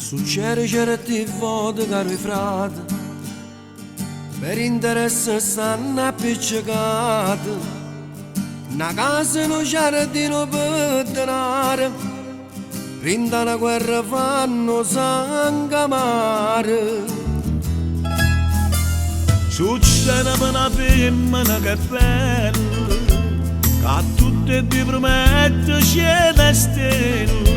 Succede certi volte, caro frate, per interesse stanno appiccicati. Una casa non giardino per denaro, rinda una guerra fanno sangue mare. Succede per una femmina che è bella, che a tutte ti promette cielo e stelle.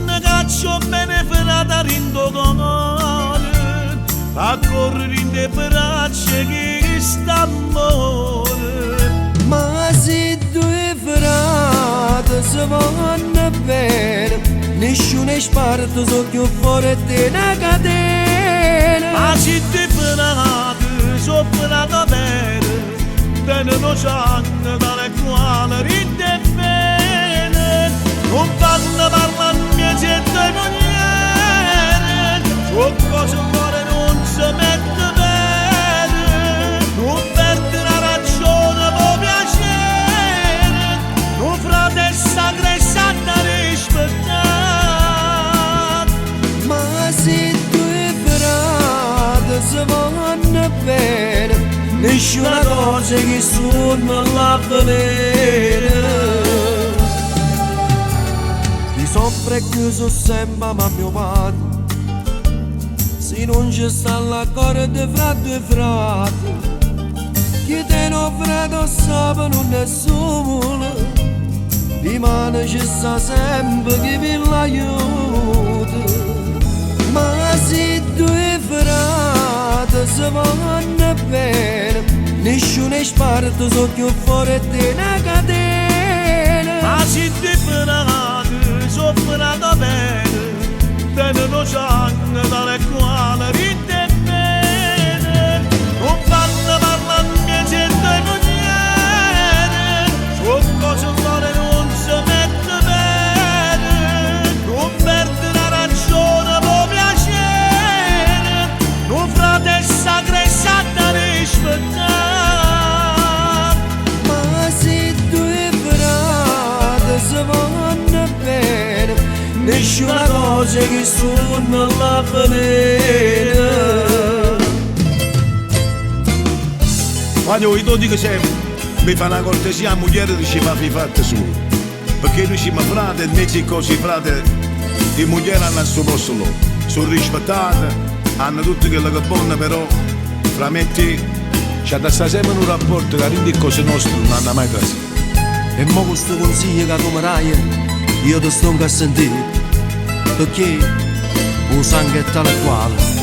Ne caccio bene finata rindo cuore, a correre in te braccia che sta amore. Ma se due frate si vanno bene, nessuno è sparto sotto fuori di una catena. Ma se ti finate sopra bene, tengono sangue dalle quali rinde bene. Non fanno parlare miei e mogliere, su cosa vuole non si mette bene. Non perde la ragione può piacere, non frate sacre sanno rispettare. Ma se due frate si vanno bene, nessuna cosa che sono l'avvenire. Chi soffre chiuso sempre ma mio padre, se non ci sta l'accordo fra due frati, chi te non frate sa non è solo, di mano ci sta sempre chi vi l'aiuta. Ma se due frate si vanno bene, nessuno è sparto sotto fuori di una catena. Ma se ti finate sopra bene, tengono sangue dalle quali rinde bene. Non fanno parlare miei e mogliere, su cosa vuole non si mette bene. Non perde la ragione può piacere, non frate sacre sanno rispettare. Ma se due frate si vanno bene, nessuna cosa che sono l'avvenire. Quando io dico sempre, mi fa una cortesia a moglie dice ma fi fatte su, perché lui ci ma frate, e mezzi così frate, le mogli hanno al suo posto loro, sono rispettate, hanno tutto quello che è buono, però fra me e te c'è da stare sempre in un rapporto che rende cose nostre non hanno mai caso. E mo questo consiglio che tu mi dai, io ti sto a sentire, perché il sangue è tale quale.